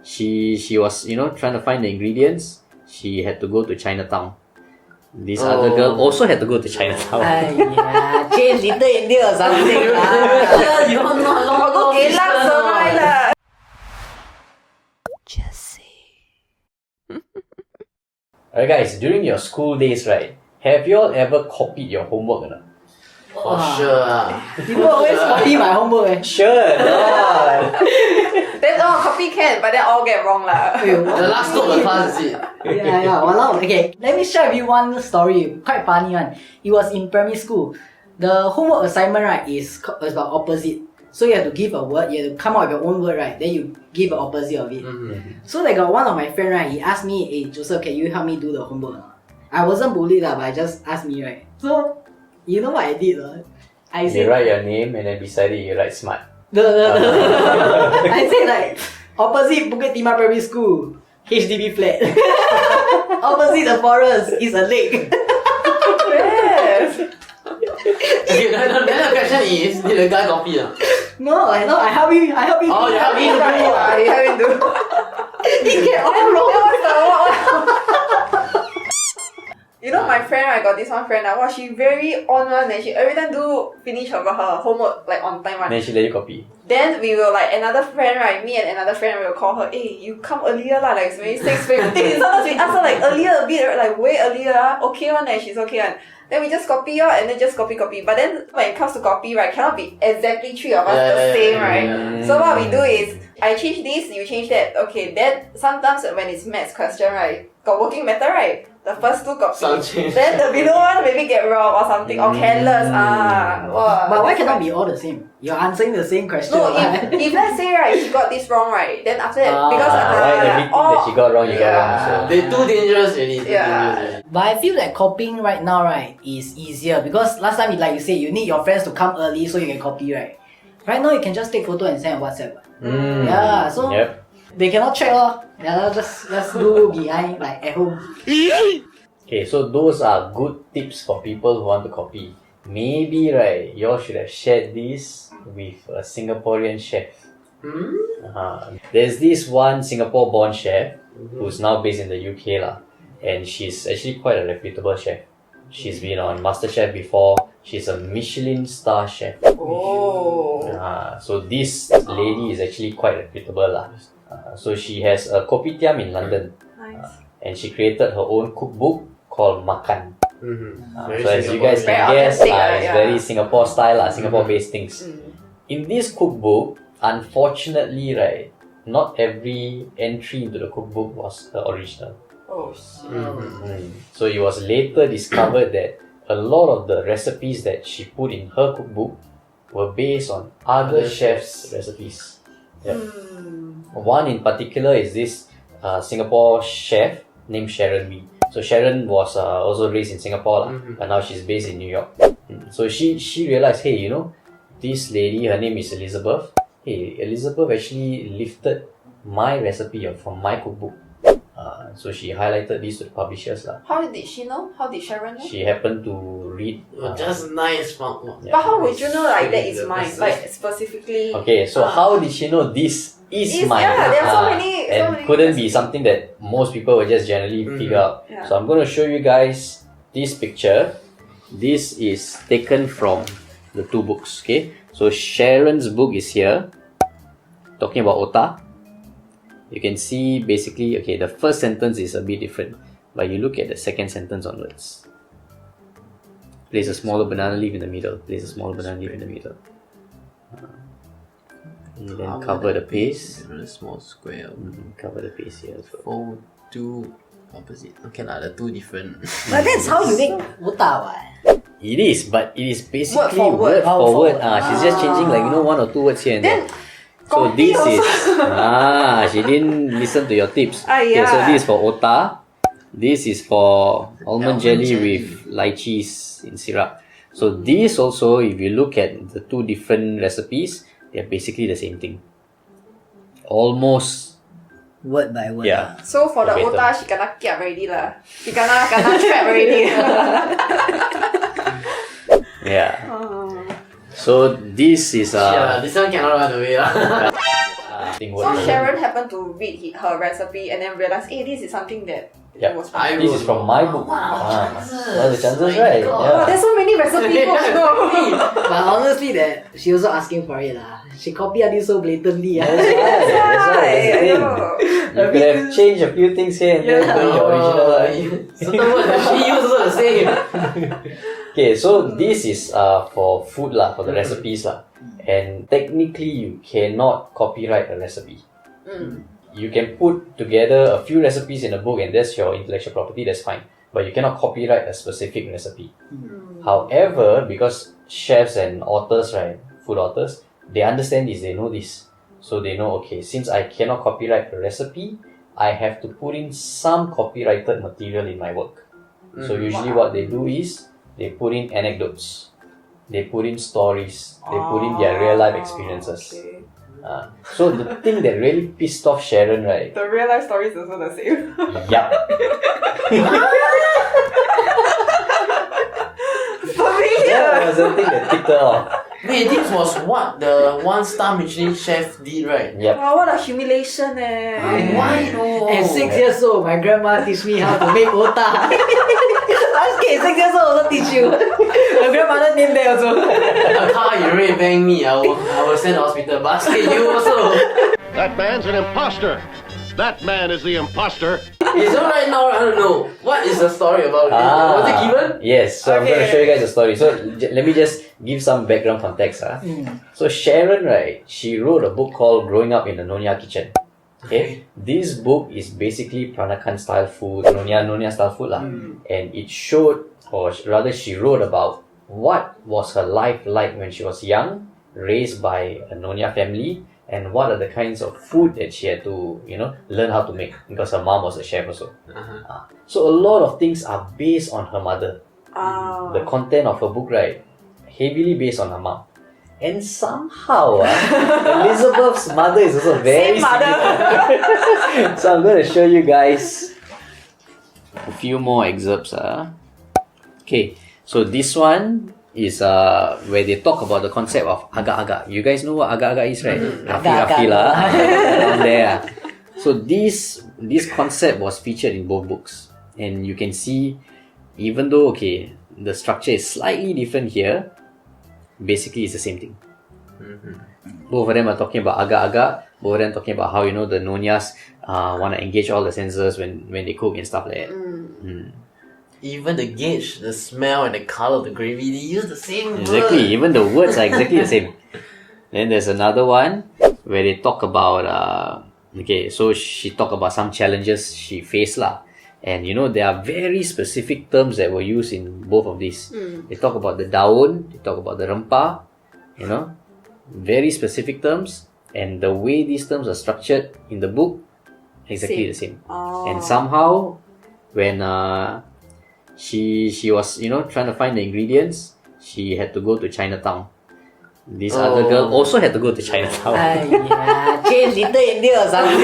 she was trying to find the ingredients. She had to go to Chinatown. This other girl also had to go to Chinatown. Change Little India or something. You not long go Geylang Just say. Alright guys, during your school days, right, have you all ever copied your homework or not? For sure. People always copy my homework. Sure not. Then copy can, but then all get wrong lah. The last two of the class is it? Yeah. Walao. Okay, let me share with you one story. Quite funny one. It was in primary school. The homework assignment, right, is about opposite. So you have to give a word, you have to come up with your own word, right? Then you give an opposite of it. So like got one of my friend, right, he asked me, hey Joseph, can you help me do the homework? I wasn't bullied lah, but I just asked me, right? So you know what I did? I said, You write your name and then beside it you write smart. I said like opposite Bukit Timah Primary School, HDB flat. Opposite the forest is a lake. Yes. Okay, then the question is, did the guy copy? No, I help you. Oh, you help me do Right, you have to do. He get all wrong. You know my friend, I got this one friend wow, she very on one and she every time do finish her homework like on time one. Then she let you copy. Then we will like another friend, right? Me and another friend will call her, hey, you come earlier lah, like maybe 6:15. Sometimes we ask her like earlier a bit, like way earlier, okay one and she's okay one. Then we just copy and then just copy. But then when it comes to copy, right, cannot be exactly three of us the same, right? So what we do is I change this, you change that. Okay, then sometimes when it's maths question, right, got working method, right? The first two copy. Then the below one maybe get wrong or something or careless. Wow. But why cannot be all the same? You're answering the same question. No, if let's say right, she got this wrong, right, then after that because why everything that she got wrong, you got wrong also. They're too dangerous really. But I feel that copying right now, right, is easier because last time, like you say, you need your friends to come early so you can copy, right? Right now, you can just take photo and send on WhatsApp. Yeah, so they cannot check just do behind, like at home. Okay, so those are good tips for people who want to copy. Maybe, right, you all should have shared this with a Singaporean chef. There's this one Singapore-born chef who's now based in the UK lah, and she's actually quite a reputable chef. She's been on MasterChef before. She's a Michelin star chef. So this lady is actually quite reputable lah. So she has a kopitiam in London. And she created her own cookbook called Makan. So as you guys can guess, it's very Singapore style, Singapore-based things. In this cookbook, unfortunately, right, not every entry into the cookbook was the original. So it was later discovered that a lot of the recipes that she put in her cookbook were based on other chefs' recipes. One in particular is this Singapore chef named Sharon Wee. So Sharon was also raised in Singapore, but now she's based in New York. So she realized, hey, this lady, her name is Elizabeth. Hey, Elizabeth actually lifted my recipe from my cookbook. So she highlighted this to the publishers. How did she know? How did Sharon know? She happened to read. Just nice. But how would you know like that is mine? Like specifically. Okay, so how did she know this is mine? Yeah, there are so many. And couldn't be something that most people would just generally figure out. So I'm going to show you guys this picture. This is taken from the two books. Okay, so Sharon's book is here, talking about Ota. You can see basically, okay, the first sentence is a bit different, but you look at the second sentence onwards. Place a smaller banana leaf in the middle. Place a smaller banana leaf in the middle. And then cover the paste. A small square. Cover the paste here. Fold two opposite. Okay lah, the two different. But that's how you make Ota, what? It is, but it is basically Word for word. She's just changing like one or two words here and there. So this is she didn't listen to your tips. Okay, so this is for Ota. This is for almond jelly with lychees in syrup. So this also, if you look at the two different recipes, they're basically the same thing. Almost word by word. Yeah. So for the Ota, she kena kiap already lah. She kena trap already. Yeah. So this is this one cannot run away lah. thing So word for word. Sharon happened to read her recipe and then realized, hey, this is something that Yep. was from. This is from my book. Wow, What are the chances, my right? God. Wow, there's so many recipe books. But honestly, that she also asking for it lah. She copy until so blatantly. That's right. That's right. That's the thing. You could have changed a few things here and there to the original. Certain words that she used also the same. Okay, so this is for food lah, for the recipes lah. And technically, you cannot copyright a recipe. You can put together a few recipes in a book and that's your intellectual property, that's fine. But you cannot copyright a specific recipe. However, because chefs and authors, right, food authors, they understand this, they know this. So they know, okay, since I cannot copyright a recipe, I have to put in some copyrighted material in my work. So usually what they do is, they put in anecdotes, they put in stories, they put in their real life experiences. Okay. So the thing that really pissed off Sharon, right? The real life story is also the same. Yup. That was the thing that ticked her off. Wait, this was what the 1-star Michelin chef did, right? Yep. Wow, what a humiliation eh. Why no? At 6 years old, my grandma teach me how to make otah. Okay, 6 years old also teach you. My grandmother name there also. Kaale, you already bang me. I will send to hospital. Basket, you also. That man's an imposter. That man is the imposter. Okay, so right now I don't know what is the story about. Was it given? Yes, so I'm going to show you guys the story. So let me just give some background context. So Sharon, right, she wrote a book called Growing Up in the Nyonya Kitchen. Okay, this book is basically Peranakan style food, Nyonya style food lah. And it showed, or rather she wrote about what was her life like when she was young, raised by a Nyonya family, and what are the kinds of food that she had to, learn how to make, because her mom was a chef also. So a lot of things are based on her mother. The content of her book, right, heavily based on her mom. And somehow, Elizabeth's mother is also very Same mother. significant. So I'm going to show you guys a few more excerpts. Okay, so this one is where they talk about the concept of agak-agak. You guys know what agak-agak is, right? Rafi lah. Down there. So this concept was featured in both books. And you can see, even though, okay, the structure is slightly different here, basically it's the same thing. Both of them are talking about agak-agak. Both of them talking about how, the Nonyas want to engage all the senses when they cook and stuff like that. Even the gauge, the smell, and the color of the gravy, they use the same Exactly, word. even the words are exactly the same. Then there's another one where they talk about, so she talked about some challenges she faced lah. And there are very specific terms that were used in both of these. They talk about the daun, they talk about the rempah, very specific terms. And the way these terms are structured in the book, exactly the same. And somehow, when she was, trying to find the ingredients, she had to go to Chinatown. This other girl also had to go to Chinatown. Change Little India or something.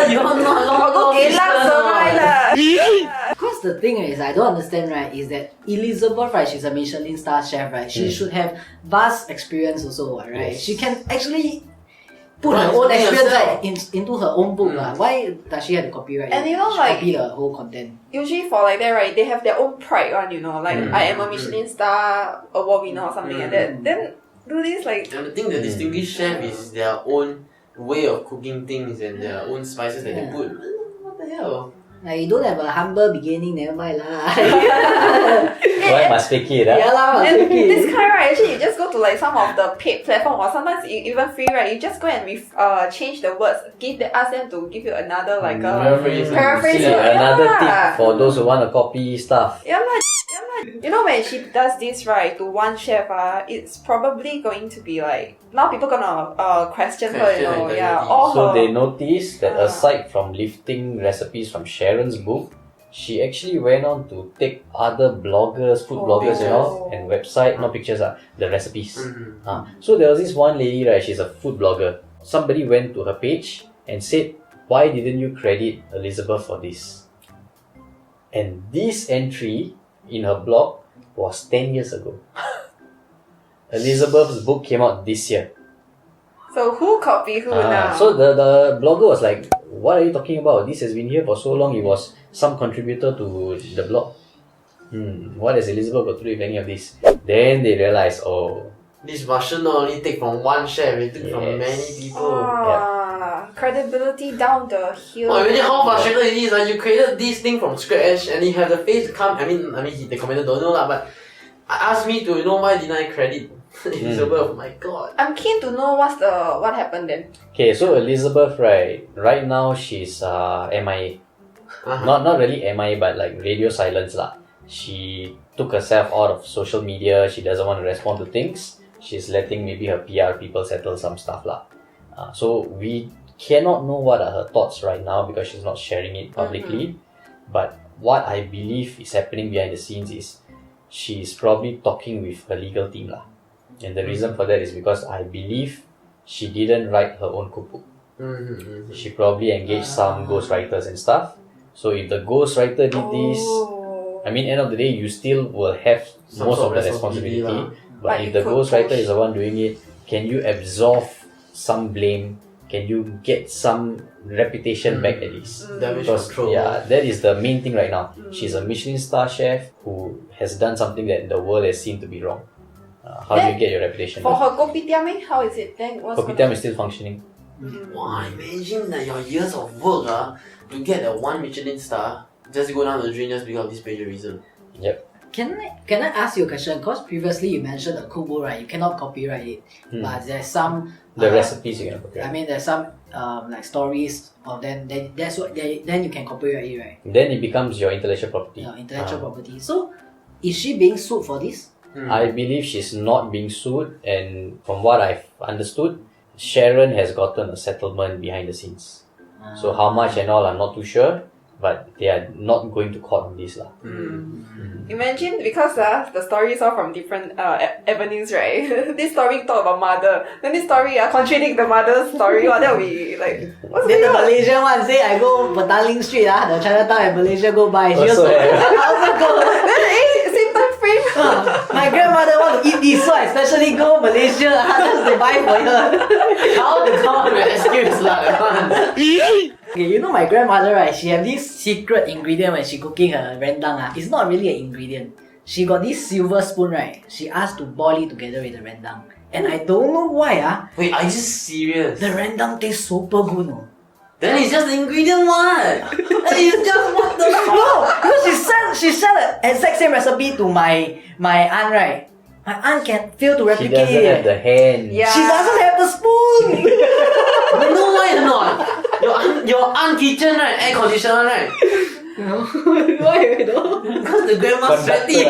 You are not long Go Geylang survive lah. Because the thing is, I don't understand, right, is that Elizabeth, right, she's a Michelin star chef, right? She should have vast experience also, right? Yes. She can actually put Right, her own explain experience herself. right, into her own book. Why does she have to copyright And it? you know, She like- copy the whole content. Usually for like that, right, they have their own pride one, like I am a Michelin star award winner or something like that. Then do this like And the thing that distinguishes chef is their own way of cooking things and their own spices that they put. What the hell? Like, you don't have a humble beginning, never mind lah. Why must fake it? Yeah lah, must and make it. this kind, right, actually you just go to like some of the paid platform or sometimes even free, right, you just go and change the words, ask them to give you another like a paraphrase. See, another Yeah. tip for those who want to copy stuff. Yeah, lah. When she does this, right, to one chef, it's probably going to be like, now people gonna question her, Question her yeah, integrity. all So her. they noticed that aside from lifting recipes from Sharon's book, she actually went on to take other bloggers, food bloggers, and website, not pictures, the recipes. So there was this one lady, right, she's a food blogger. Somebody went to her page and said, why didn't you credit Elizabeth for this? And this entry in her blog was 10 years ago. Elizabeth's book came out this year. So who copy who now? So the blogger was like, what are you talking about? This has been here for so long. It was some contributor to the blog. What has Elizabeth got to do with any of this? Then they realized, oh, This Russian not only take from one chef, it took from many people. Credibility down the hill. Oh, imagine how frustrated it is. Like, you created this thing from scratch and you have the face to come. I mean, the commenter don't know lah, but ask me to know why didn't I credit Elizabeth. Oh my god. I'm keen to know what happened then. okay, so Elizabeth, right now she's MIA. Not really MIA, but like radio silence lah. She took herself out of social media. She doesn't want to respond to things. She's letting maybe her PR people settle some stuff lah. So we cannot know what are her thoughts right now because she's not sharing it publicly. But what I believe is happening behind the scenes is she's probably talking with her legal team lah. And the reason for that is because I believe she didn't write her own cookbook. She probably engaged some ghostwriters and stuff. So if the ghostwriter did this, I mean, end of the day, you still will have most of the responsibility. But if the ghostwriter is the one doing it, can you absolve some blame? Can you get some reputation back at least? Damage Because control. that is the main thing right now. She's a Michelin star chef who has done something that the world has seen to be wrong. How do you get your reputation For back? her kopitiam, how is it then? Kopitiam is still functioning. Wow, imagine that your years of work to get a 1 Michelin star just go down the drain just because of this plagiarism. Yep. Can I ask you a question? Because previously you mentioned a cookbook, right? You cannot copyright it, but there's some The recipes you can copyright. I mean, there's some like stories of them. Then you can copyright it, right? Then it becomes your intellectual property. Intellectual property. So, is she being sued for this? I believe she's not being sued, and from what I've understood, Sharon has gotten a settlement behind the scenes. So how much and all, I'm not too sure, but they are not going to court on this lah. Imagine, because the stories are from different avenues, right? This story talk about mother, then this story contradict the mother's story. That will be like, what's Then going the on? Malaysian one say I go Petaling Street, the Chinatown in Malaysia go buy. She Also also, have. I also go. Then same time frame. My grandmother want to eat this, so I especially go Malaysia. Just to buy for her. How to come up with an excuse that one? Okay, you know my grandmother, right? She have this secret ingredient when she cooking her rendang. It's not really an ingredient. She got this silver spoon, right? She asked to boil it together with the rendang. And I don't know why, Wait, are you serious? the rendang tastes super good, no? Then it's just the ingredient one. It's just what the fuck? No, because she sent the exact same recipe to my aunt, right? My aunt can fail to She replicate doesn't it. have the hand. Yeah. She doesn't have the spoon. You know why or not? Your aunt kitchen, right? Air conditioner, right? Why you know? Because the grandma's Conductor sweaty.